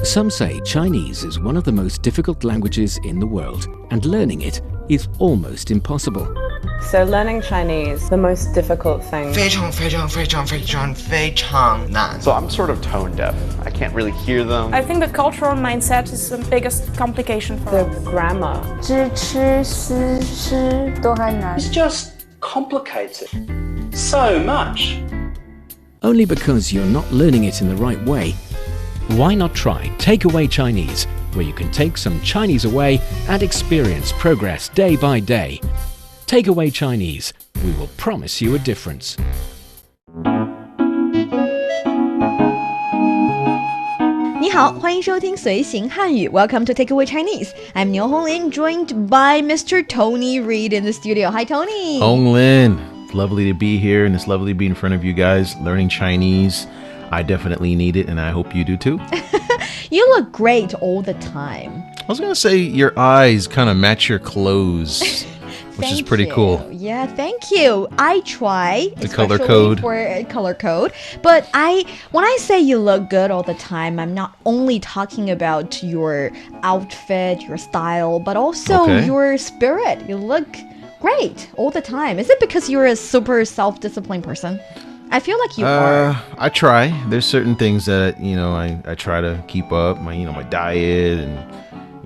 Some say Chinese is one of the most difficult languages in the world, and learning it is almost impossible. So learning Chinese, the most difficult thing. 非常非常非常非常非常难 So I'm sort of tone deaf. I can't really hear them. I think the cultural mindset is the biggest complication for The us. grammar. 知吃思诗都还难 It's just complicated. So much. Only because you're not learning it in the right way. Why not try Takeaway Chinese, where you can take some Chinese away and experience progress day by day. Takeaway Chinese, we will promise you a difference. 你好，欢迎收听随行汉语 Welcome to Takeaway Chinese. I'm Niu Honglin, joined by Mr. Tony Reed in the studio. Hi, Tony. Honglin, it's lovely to be here, and it's lovely to be in front of you guys learning Chinese. I definitely need it, and I hope you do too. You look great all the time. I was going to say your eyes kind of match your clothes, which is pretty cool. Yeah, thank you. I try The color especially code. for color code, but when I say you look good all the time, I'm not only talking about your outfit, your style, but also your spirit. You look great all the time. Is it because you're a super self-disciplined person? I feel like you are. I try. There's certain things that, I try to keep up, my diet, and,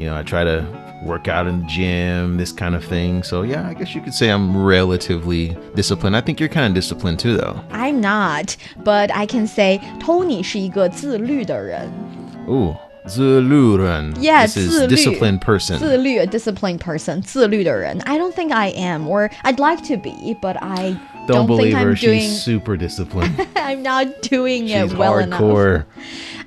I try to work out in the gym, this kind of thing. So, yeah, I guess you could say I'm relatively disciplined. I think you're kind of disciplined too, though. I'm not, but I can say Tony 是一个自律的人. Ooh. 自律人. Yeah, this is disciplined person. 自律, a disciplined person. 自律的人. I don't think I am, or I'd like to be, but I don't believe think her. I'm doing. She's super disciplined. I'm not doing She's it well hardcore. enough.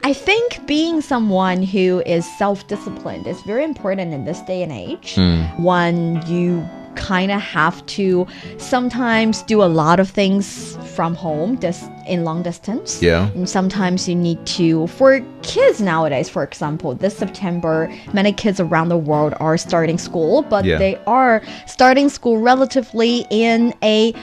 I think being someone who is self-disciplined is very important in this day and age. When you kind of have to sometimes do a lot of things from home in long distance. Yeah. And sometimes you need to, for kids nowadays, for example, this September, many kids around the world are starting school, but they are starting school relatively in a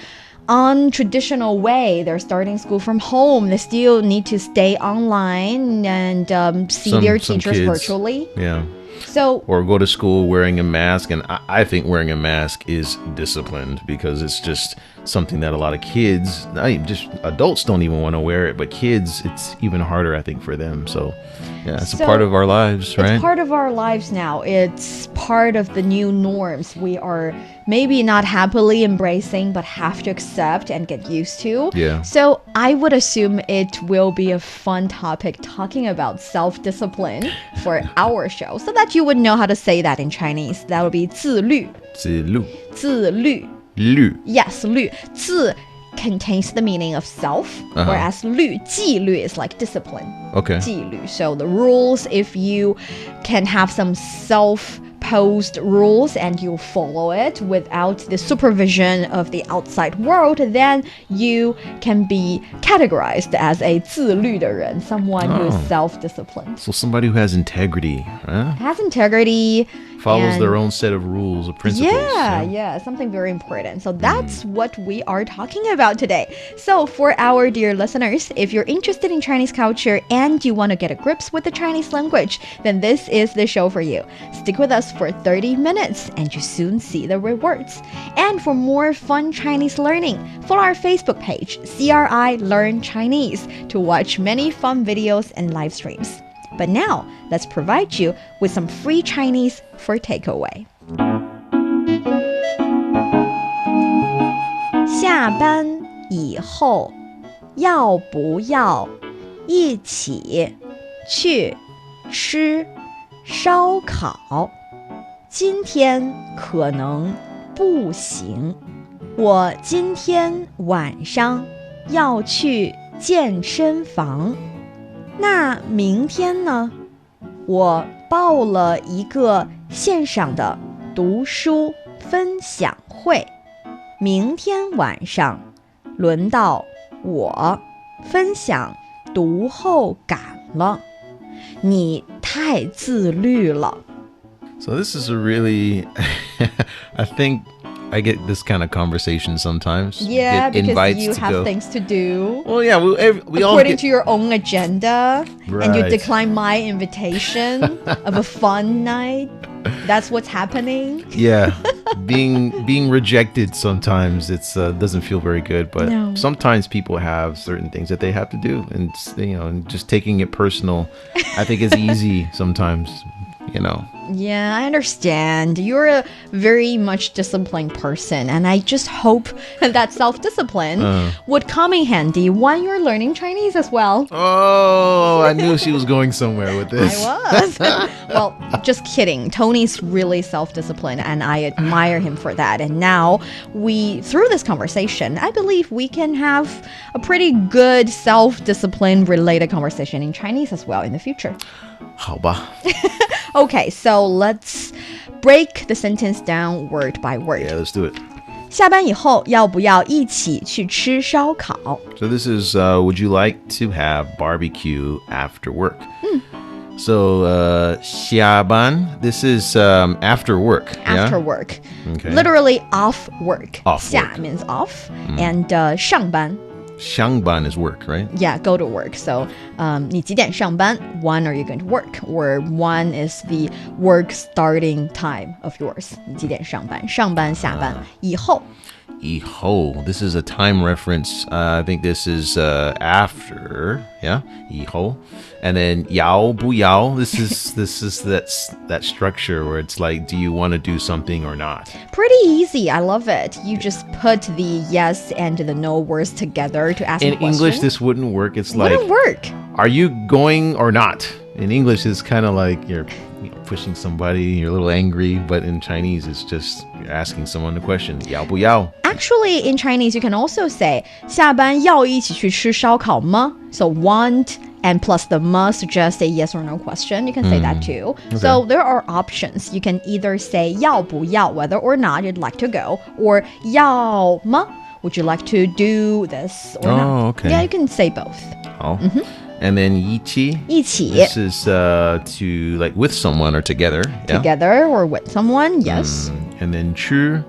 untraditional way. They're starting school from home. They still need to stay online and see their teachers kids, virtually. Yeah. So, or go to school wearing a mask, and I think wearing a mask is disciplined because it's just something that a lot of kids, just adults don't even want to wear it, but kids, it's even harder, I think, for them. So, yeah, it's a part of our lives, right? It's part of our lives now. It's part of the new norms we are maybe not happily embracing, but have to accept and get used to. Yeah. So I would assume it will be a fun topic talking about self-discipline for our show, so that you would know how to say that in Chinese. That would be 自律. 自律. 自律. 律. Yes, 律. 自 contains the meaning of self, whereas 律, 纪律 is like discipline. Okay. 纪律. So the rules, if you can have some self-posed rules and you follow it without the supervision of the outside world, then you can be categorized as a 自律的人, someone who is self-disciplined. So somebody who has integrity, huh? Has integrity. Follows their own set of rules or principles. Yeah, something very important. So that's what we are talking about today. So for our dear listeners, if you're interested in Chinese culture and you want to get a grips with the Chinese language, then this is the show for you. Stick with us for 30 minutes and you soon see the rewards. And for more fun Chinese learning, follow our Facebook page, CRI Learn Chinese, to watch many fun videos and live streams. But now, let's provide you with some free Chinese for takeaway. 下班以后要不要一起去吃烧烤？今天可能不行，我今天晚上要去健身房。那明天呢？我报了一个线上的读书分享会，明天晚上轮到我分享读后感了。你太自律了。So this is a really, I think I get this kind of conversation sometimes. Yeah, get because you have go. things to do. Well, yeah, we all According get, to your own agenda, and you Right. decline my invitation of a fun night. That's what's happening. yeah, being rejected sometimes it's doesn't feel very good. But No. sometimes people have certain things that they have to do, and and just taking it personal, I think is easy sometimes. Yeah, I understand. You're a very much disciplined person, and I just hope that self-discipline would come in handy when you're learning Chinese as well. Oh, I knew she was going somewhere with this. I was. Well, just kidding. Tony's really self-disciplined, and I admire him for that. And now through this conversation, I believe we can have a pretty good self-discipline related conversation in Chinese as well in the future. 好吧. Okay, so let's break the sentence down word by word. Yeah, let's do it. 下班以后要不要一起去吃烧烤? So this is, would you like to have barbecue after work? So, 下班, this is after work. After yeah? work. Okay. Literally off work. Off 下 work. means off. And 上班. 上班 is work, right? Yeah, go to work. So, 你几点上班? When are you going to work? Or when is the work starting time of yours? 你几点上班? 上班下班以后. 以后, this is a time reference. I think this is after, yeah? 以后. And then 要不要, this is that structure where it's like, do you want to do something or not? Pretty easy. I love it. You just put the yes and the no words together to ask a In question. English, this wouldn't work. It's like, wouldn't work. are you going or not? In English, it's kind of like you're pushing somebody, you're a little angry, but in Chinese, it's just you're asking someone a question. 要不要? Actually, in Chinese, you can also say 下班要一起去吃烧烤吗? So want and plus the ma suggests a yes or no question. You can say that too. Okay. So there are options. You can either say 要不要, whether or not you'd like to go, or 要吗? Would you like to do this or not? Okay. Yeah, you can say both. Oh. And then 一起. 一起. This is to like with someone or together. Yeah? Together or with someone, yes. And then 吃.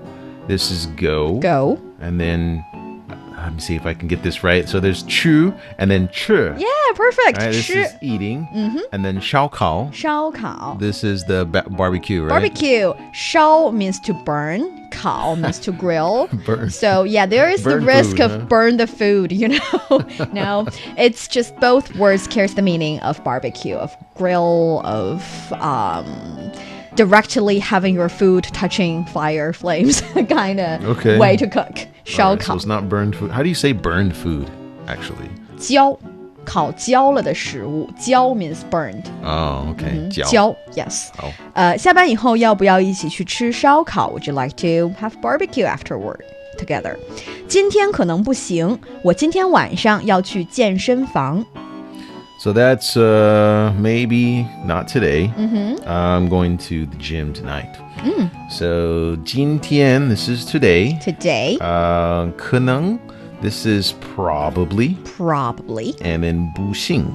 This is go. Go. And then let me see if I can get this right. So there's 吃 and then 吃. Yeah, perfect. Right, this 吃 is eating. And then 烧烤. 烧烤. This is the barbecue, right? Barbecue. 烧 means to burn. 烤 means to grill. Burn. So yeah, there is the Burn risk food, of huh? burn the food, No, it's just both words carries the meaning of barbecue, of grill, of directly having your food touching fire flames kind of way to cook. 烧 Alright, so 烤. it's not burned food. How do you say burned food, actually? 焦烤焦了的食物，焦 means burned. Oh, okay. 焦 yes. 好。下班以后要不要一起去吃烧烤 Would you like to have barbecue after work together? 今天可能不行，我今天晚上要去健身房。 So that's maybe not today. I'm going to the gym tonight. So 今天, this is today. Today, 可能, this is probably. probably. And then 不行.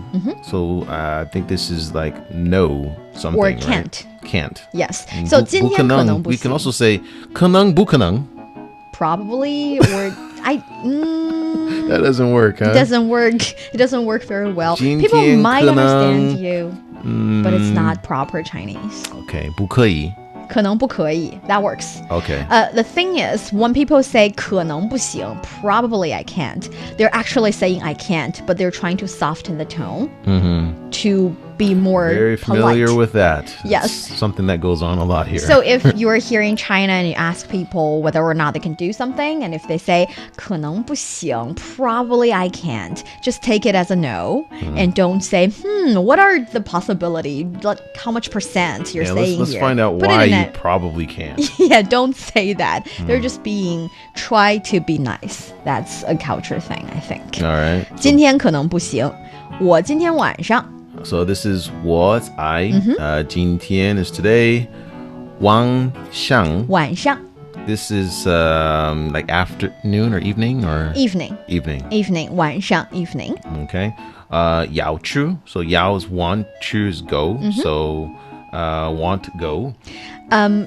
So I think this is like no something, Or right? can't. Can't. Yes. So 不今天可能不 We 行 can also say 可能不可能. probably or That doesn't work, huh? it doesn't work. It doesn't work very well. 今天 People might 可能 understand you, but it's not proper Chinese. Okay, 不可以. 可能不可以. That works. Okay. The thing is, when people say 可能不行, probably I can't, they're actually saying I can't, but they're trying to soften the tone to be more Very familiar polite. with that. Yes. It's something that goes on a lot here. So if you're here in China and you ask people whether or not they can do something, and if they say 可能不行, probably I can't, just take it as a no and don't say, what are the possibility? Like how much percent you're saying let's here? find out Put it why in you a- probably can't. Yeah, don't say that. They're just try to be nice. That's a culture thing, I think. All right. 今天可能不行，我今天晚上 So this is what I. 今天 is today. 晚上. 晚上 This is like afternoon or evening or evening evening. 晚上 evening Okay. 要吃. So 要 is want, 吃 is go. So want to go.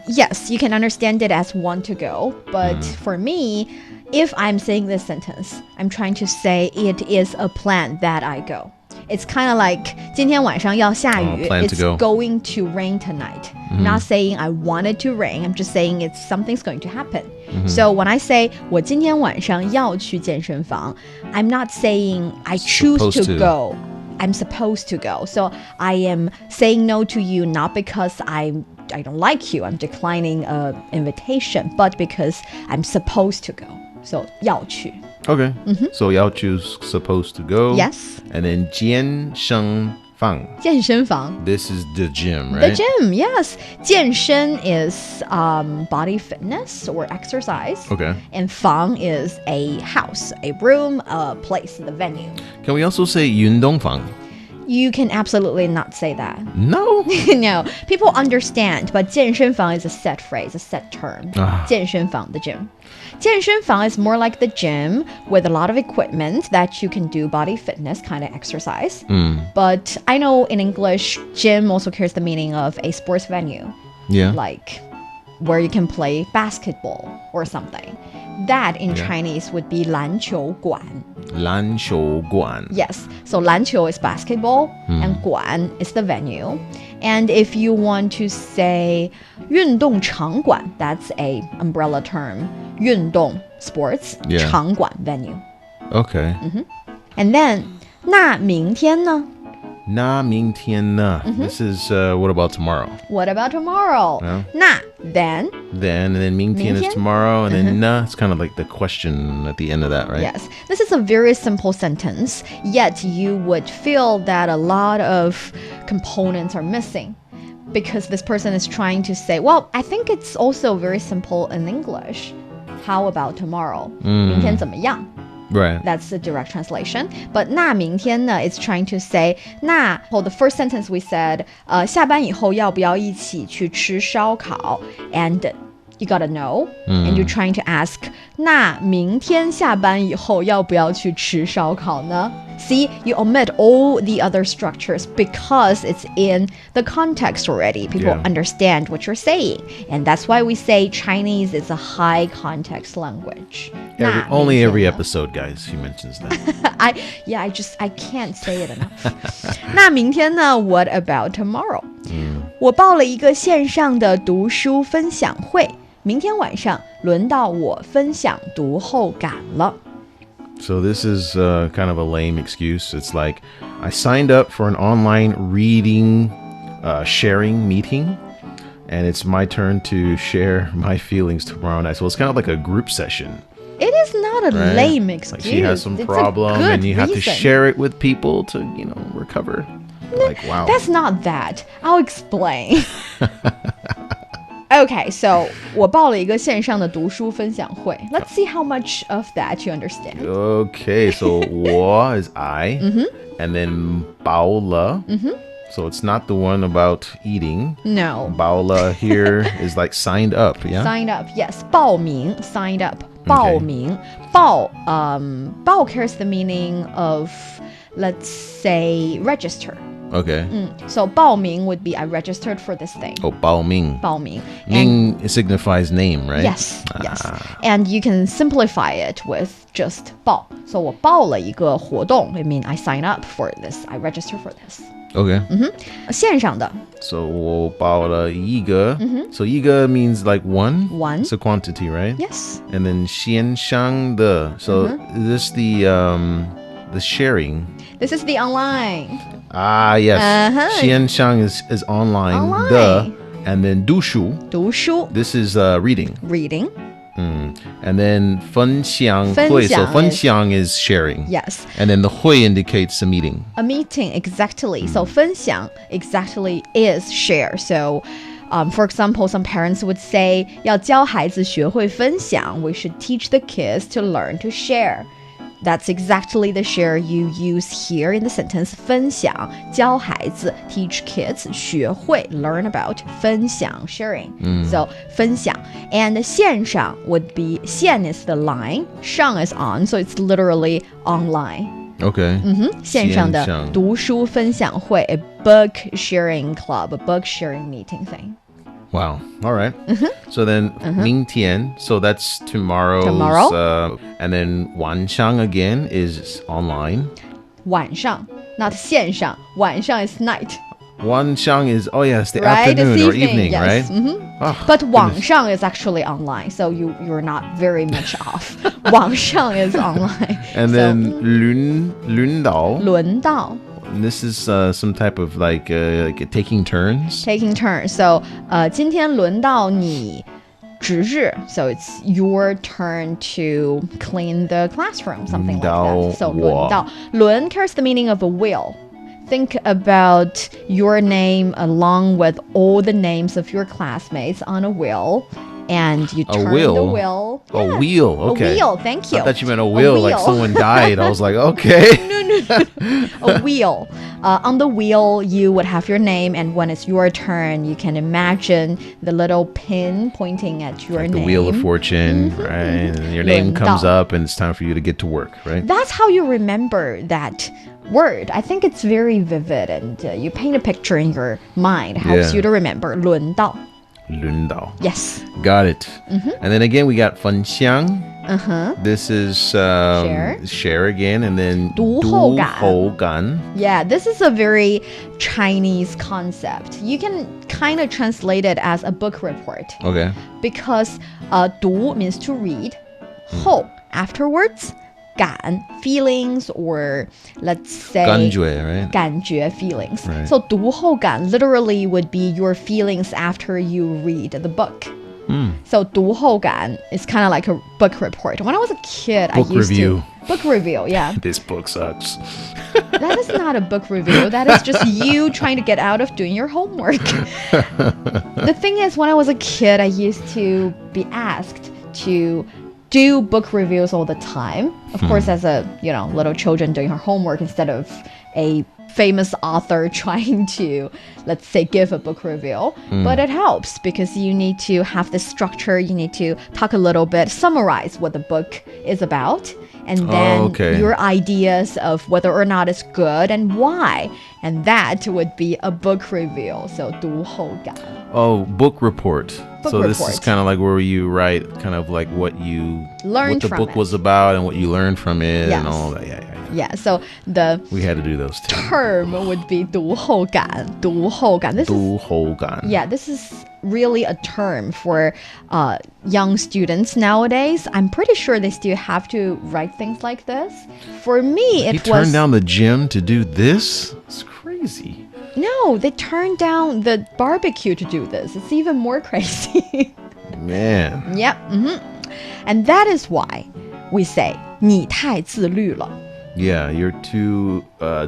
Yes, you can understand it as want to go. But for me, if I'm saying this sentence, I'm trying to say it is a plan that I go. It's kind of like 今天晚上要下雨, plan it's to go. going to rain tonight. I'm not saying I want it to rain. I'm just saying it's something's going to happen. So when I say 我今天晚上要去健身房, I'm not saying I choose Supposed to to. go. I'm supposed to go. So I am saying no to you not because I don't like you. I'm declining an invitation, but because I'm supposed to go. So 要去. Okay. So Yao Chu's supposed to go. Yes. And then Jian Sheng Fang. 健身房. This is the gym, The right? gym, yes. 健身 is body fitness or exercise. Okay. And 房 is a house, a room, a place, the venue. Can we also say 运动房? You can absolutely not say that. No. No, people understand, but 健身房 is a set phrase, a set term. 健身房, the gym. 健身房 is more like the gym with a lot of equipment that you can do body fitness kind of exercise. But I know in English, gym also carries the meaning of a sports venue. Yeah. Like where you can play basketball or something. That in Chinese would be 篮球馆. 篮球馆. Yes, so 篮球 is basketball and 馆 is the venue. And if you want to say 运动场馆, that's a umbrella term. 运动 sports, Yeah. 场馆 venue. Okay. And then 那明天呢? Na ming tian na. This is what about tomorrow? What about tomorrow? Yeah. 那 then. Then and then ming tian is 明天? tomorrow, and then na, it's kind of like the question at the end of that, right? Yes, this is a very simple sentence, yet you would feel that a lot of components are missing because this person is trying to say, well, I think it's also very simple in English. How about tomorrow? 明天怎么样? Right. That's the direct translation. But 那明天呢, it's trying to say, the first sentence we said, 下班以后要不要一起去吃烧烤? And you gotta know. And you're trying to ask, 那明天下班以后要不要去吃烧烤呢? See, you omit all the other structures because it's in the context already. People understand what you're saying. And that's why we say Chinese is a high context language. Only every episode, guys, he mentions that. I can't say it enough. 那明天呢? What about tomorrow? 我报了一个线上的读书分享会。明天晚上轮到我分享读后感了。 So this is kind of a lame excuse. It's like, I signed up for an online reading sharing meeting, and it's my turn to share my feelings tomorrow night. So it's kind of like a group session. It is not a Right? lame excuse. Like she has some It's problem, a good and you have to reason. share it with people to, recover. Like, wow. That's not that. I'll explain. Okay, so 我报了一个线上的读书分享会. Let's see how much of that you understand. Okay, so 我 is I, and then 报了. So it's not the one about eating. No. 报了 here is like signed up, yeah? Signed up, yes. 报名, signed up. 报名. 报 carries the meaning of, let's say, register. Okay. So 报名 would be I registered for this thing. Oh, 报名. 报名. Ming signifies name, right? Yes, yes. And you can simplify it with just 报. So 我报了一个活动. I mean, I sign up for this. I register for this. Okay. 线上的. So 我报了一个. So 一个 means like one. One. It's a quantity, right? Yes. And then 线上的. So is this the sharing? This is the online. Ah, yes. Xian Shang is online. Online. The. And then 读书. 读书. This is reading. Reading. And then 分享会. So 分享 is sharing. Yes. And then the 会 indicates a meeting. A meeting, exactly. So 分享 exactly is share. So for example, some parents would say 要教孩子学会分享. We should teach the kids to learn to share. That's exactly the share you use here in the sentence 分享教孩子 teach kids 学会 learn about 分享 sharing. So 分享 and 线上 would be 线 is the line, 上 is on, so it's literally online. Okay. 线上的读书分享会 a book sharing club, a book sharing meeting thing. Wow. All right. So then 明天, so that's tomorrow's, and then 晚上 again is online. 晚上 not 线上晚上 is night. 晚上 is, oh yes, the right? afternoon It's or evening, evening, yes. right? Oh, But 晚上 is actually online, so you're not very much off. 晚上 is online. And then 轮到. 轮到 This is some type of like taking turns. taking turns. So 今天轮到你值日 so it's your turn to clean the classroom, something like that. So 轮到轮 carries the meaning of a wheel. Think about your name along with all the names of your classmates on a wheel, and you turn the wheel. A wheel, okay. A wheel, thank you. I thought you meant a wheel, like someone died. I was like, okay. No. A wheel. On the wheel, you would have your name, and when it's your turn, you can imagine the little pin pointing at your like name. The wheel of fortune, right? And your name comes up, and it's time for you to get to work, right? That's how you remember that word. I think it's very vivid, and you paint a picture in your mind. Helps you to remember. 轮到. 轮到. Yes. Got it. And then again, we got 分享. This is share again, and then 读后感. 读后感. Yeah, this is a very Chinese concept. You can kind of translate it as a book report. Okay. Because 读 means to read. 后 afterwards. 感 feelings, or let's say 感觉, right? 感觉 feelings. Right. So 读后感 literally would be your feelings after you read the book. So 读后感 is kind of like a book report. When I was a kid, I used review. Book review, yeah. This book sucks. That is not a book review. That is just you trying to get out of doing your homework. The thing is, when I was a kid, I used to be asked to do book reviews all the time. Of course, as a, little children doing her homework instead of a famous author trying to, let's say, give a book review. But it helps because you need to have this structure. You need to talk a little bit, summarize what the book is about, and then your ideas of whether or not it's good and why. And that would be a book review. So 读后感. Oh, book report. So report. This is kind of like where you write kind of like what you learned what the from book it. was about and what you learned from it Yes. and all that. Yeah. Yeah, so the We had to do those too. term would be 读后感. 读后感. This is 读后感. Yeah, this is really a term for young students nowadays. I'm pretty sure they still have to write things like this. For me, He it was... turned down the gym to do this? It's crazy. No, they turned down the barbecue to do this. It's even more crazy. Man. Yep. And that is why we say 你太自律了. Yeah, you're too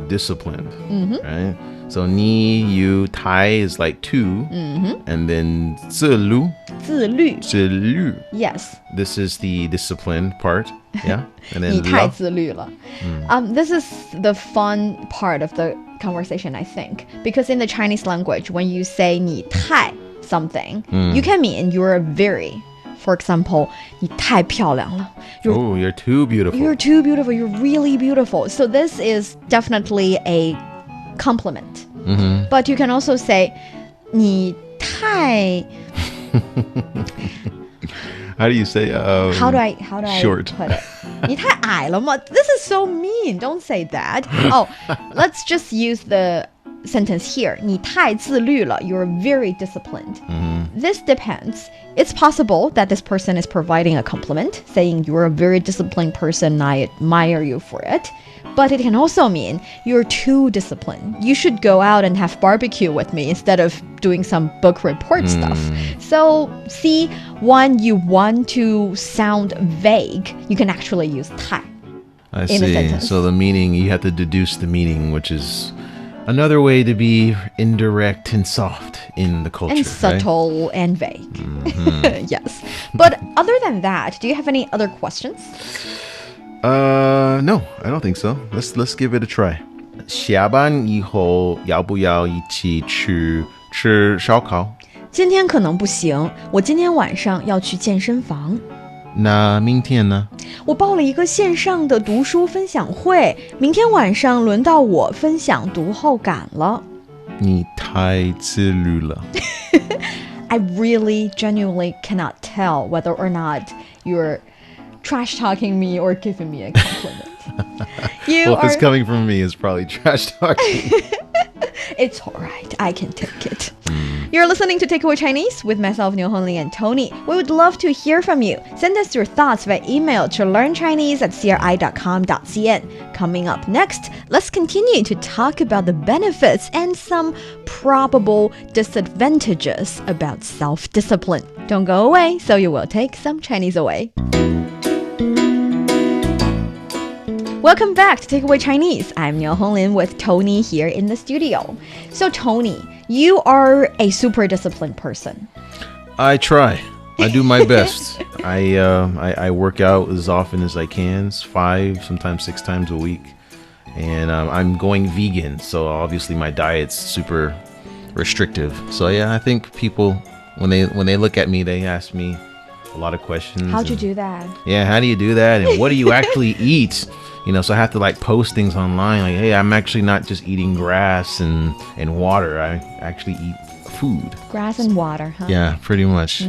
disciplined, right? So 你, you, 太 is like two, and then 自律. 自律. 自律. Yes. This is the discipline part, yeah? And 你 then 太 了. 自律了. This is the fun part of the conversation, I think. Because in the Chinese language, when you say 你太 something, you can mean you're very. For example, 你太漂亮了. Oh, you're too beautiful. You're too beautiful. You're really beautiful. So this is definitely a compliment. But you can also say 你太 How do you say How do I short. put it? 你太矮了吗? This is so mean. Don't say that. Oh, let's just use the sentence here. 你太自律了. You're very disciplined. This depends. It's possible that this person is providing a compliment, saying you're a very disciplined person, I admire you for it. But it can also mean you're too disciplined. You should go out and have barbecue with me instead of doing some book report stuff. So, see, when you want to sound vague, you can actually use 太 I in a see. sentence. So the meaning, you have to deduce the meaning, which is another way to be indirect and soft in the culture. And subtle and vague. Yes. But other than that, do you have any other questions? No, I don't think so. Let's give it a try. 下班以后要不要一起去吃烧烤？今天可能不行，我今天晚上要去健身房。那明天呢？我报了一个线上的读书分享会，明天晚上轮到我分享读后感了。你太自律了。I really genuinely cannot tell whether or not you're trash talking me or giving me a compliment. Well, if it's coming from me, it's probably trash talking. It's all right. I can take it. You're listening to Takeaway Chinese with myself, Niuniu and Tony. We would love to hear from you. Send us your thoughts via email to learnchinese@cri.com.cn. Coming up next, let's continue to talk about the benefits and some probable disadvantages about self-discipline. Don't go away, so you will take some Chinese away. Welcome back to Takeaway Chinese. I'm Niu Honglin with Tony here in the studio. So Tony, you are a super disciplined person. I try. I do my best. I work out as often as I can, 5, sometimes 6 times a week. And I'm going vegan, so obviously my diet's super restrictive. So yeah, I think people, when they look at me, they ask me a lot of questions. How'd you do that? Yeah, how do you do that? And what do you actually eat? You know, so I have to like post things online like, hey, I'm actually not just eating grass and water. I actually eat food. Grass and water, huh? Yeah, pretty much.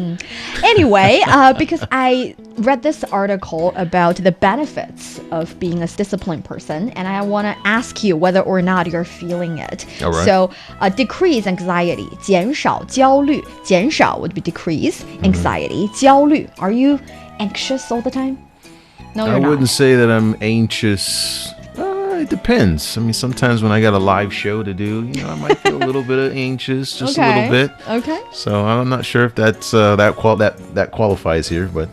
Anyway, because I read this article about the benefits of being a disciplined person, and I want to ask you whether or not you're feeling it. All right. So, decrease anxiety, 减少焦虑. 减少 would be decrease, anxiety, 焦虑. Are you anxious all the time? No, you're I not. wouldn't say that I'm anxious. It depends. I mean, sometimes when I got a live show to do, you know, I might feel a little bit anxious, just a little bit. Okay. So I'm not sure if that's that qualifies here, but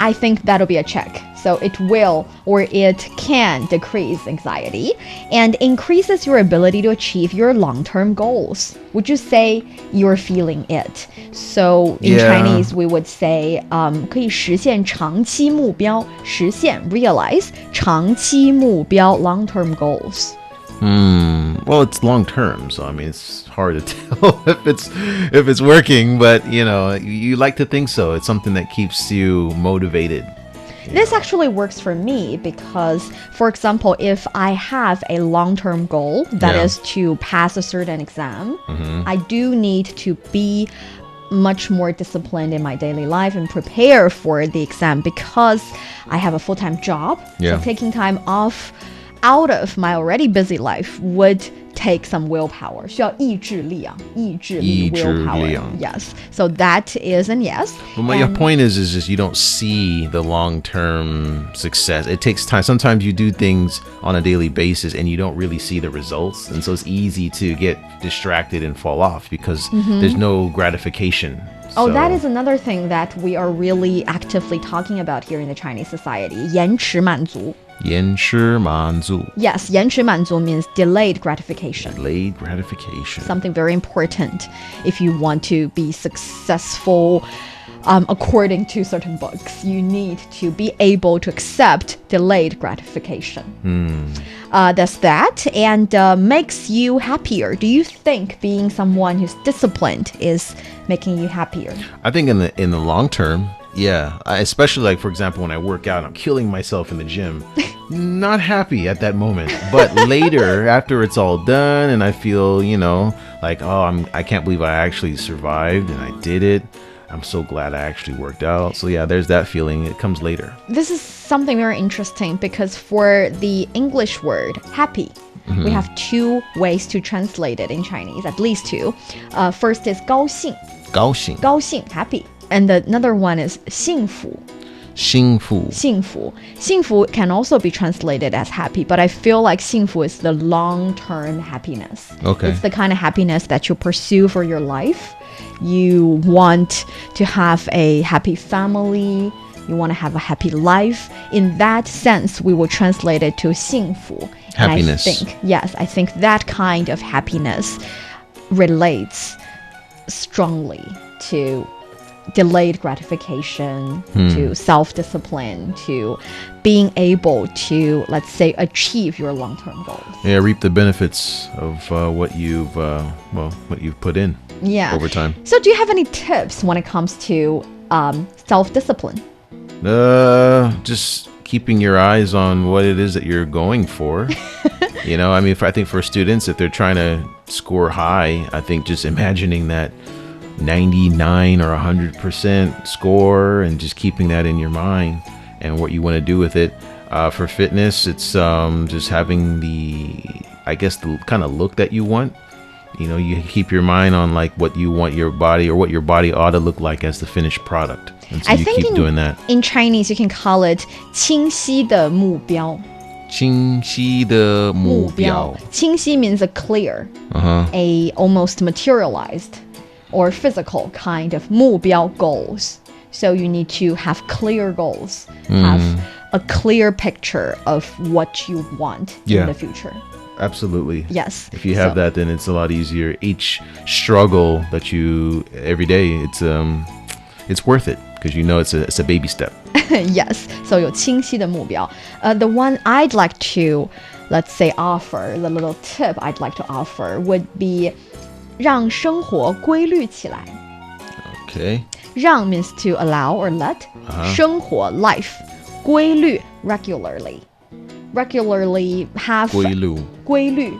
I think that'll be a check. So it will or it can decrease anxiety and increases your ability to achieve your long-term goals. Would you say you're feeling it? So in Chinese, we would say 可以实现长期目标，实现 realize 长期目标 long-term goals. Well, it's long term, so I mean, it's hard to tell if it's working, but you know, you like to think so. It's something that keeps you motivated. This actually works for me because, for example, if I have a long-term goal that is to pass a certain exam, I do need to be much more disciplined in my daily life and prepare for the exam because I have a full-time job. Yeah. So taking time off out of my already busy life would take some willpower. 需要意志力啊，意志力 willpower. Yes. So that is an yes. Well, your point is just you don't see the long-term success. It takes time. Sometimes you do things on a daily basis and you don't really see the results. And so it's easy to get distracted and fall off because there's no gratification. Oh, that is another thing that we are really actively talking about here in the Chinese society. 延迟满足. 延迟满足. Yes, 延迟满足 means delayed gratification. Delayed gratification. Something very important if you want to be successful according to certain books. You need to be able to accept delayed gratification. That's that, and makes you happier. Do you think being someone who's disciplined is making you happier? I think in the long term, yeah. Especially like, for example, when I work out, I'm killing myself in the gym. Not happy at that moment, but later after it's all done and I feel, you know, like, oh, I can't believe I actually survived and I did it. I'm so glad I actually worked out. So yeah, there's that feeling. It comes later. This is something very interesting because for the English word happy, we have 2 ways to translate it in Chinese, at least 2. First is 高兴. 高兴. 高兴, happy. And another one is 幸福. 幸福. 幸福. 幸福 can also be translated as happy, but I feel like 幸福 is the long-term happiness. Okay. It's the kind of happiness that you pursue for your life. You want to have a happy family. You want to have a happy life. In that sense, we will translate it to 幸福. Happiness. And I think that kind of happiness relates strongly to delayed gratification, to self-discipline, to being able to, let's say, achieve your long-term goals. Yeah, reap the benefits of what you've put in over time. So do you have any tips when it comes to self-discipline? Just keeping your eyes on what it is that you're going for. You know, I mean, I think for students, if they're trying to score high, I think just imagining that 99 or 100% score and just keeping that in your mind and what you want to do with it. For fitness, it's just having the kind of look that you want. You know, you keep your mind on like what you want your body or what your body ought to look like as the finished product. And so you keep doing that. In Chinese, you can call it 清晰的目标. 清晰的目标. 清晰 means a clear, a almost materialized or physical kind of 目标 goals. So you need to have clear goals, have a clear picture of what you want in the future. Absolutely. Yes. If you have that, then it's a lot easier. Each struggle that you every day, it's worth it because you know it's a baby step. Yes. So 有清晰的目标. The one I'd like to, let's say, offer, the little tip I'd like to offer would be 让生活规律起来. Okay. 让 means to allow or let. 生活 life. 规律 regularly. Regularly have 规律. 规律.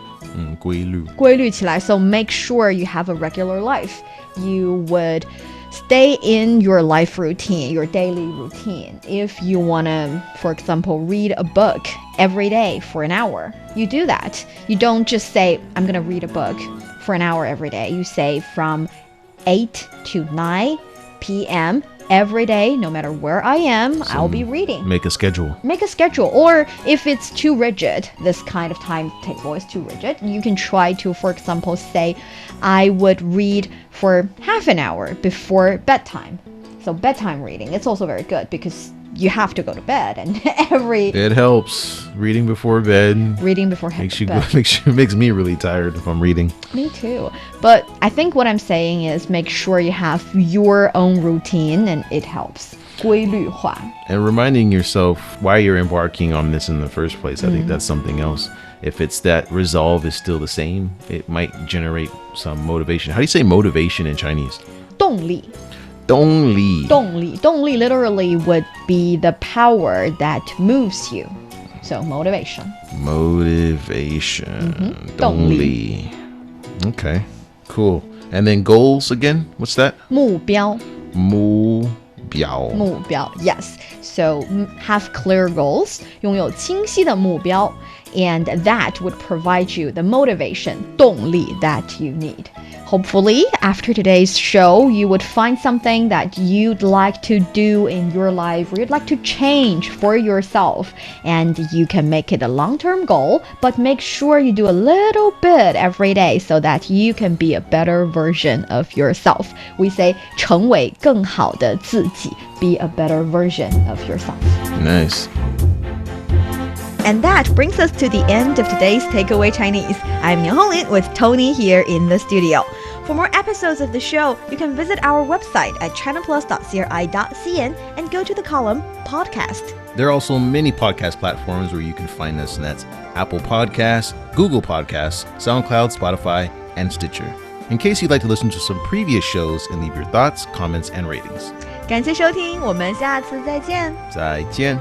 规律. 规律起来. So make sure you have a regular life. You would stay in your life routine, your daily routine. If you want to, for example, read a book every day for an hour, you do that. You don't just say, I'm going to read a book for an hour every day. You say from 8 to 9 p.m. every day, no matter where I am, I'll be reading. Make a schedule. Make a schedule. Or if it's too rigid, this kind of timetable is too rigid, you can try to, for example, say, I would read for half an hour before bedtime. So bedtime reading, it's also very good because you have to go to bed and It helps. Reading before bed. Makes me really tired if I'm reading. Me too. But I think what I'm saying is make sure you have your own routine and it helps. 规律化. And reminding yourself why you're embarking on this in the first place. I think that's something else. If it's that resolve is still the same, it might generate some motivation. How do you say motivation in Chinese? 动力. 动力. 动力 literally would be the power that moves you. So motivation. 动力. Okay, cool. And then goals again? What's that? 目标. 目标. Yes. So have clear goals. 拥有清晰的目标. And that would provide you the motivation, 动力 that you need. Hopefully, after today's show, you would find something that you'd like to do in your life or you'd like to change for yourself. And you can make it a long-term goal, but make sure you do a little bit every day so that you can be a better version of yourself. We say, 成为更好的自己, be a better version of yourself. Nice. And that brings us to the end of today's Takeaway Chinese. I'm Niuniu with Tony here in the studio. For more episodes of the show, you can visit our website at chinaplus.cri.cn and go to the column Podcast. There are also many podcast platforms where you can find us, and that's Apple Podcasts, Google Podcasts, SoundCloud, Spotify, and Stitcher. In case you'd like to listen to some previous shows and leave your thoughts, comments, and ratings. 感谢收听，我们下次再见。再见。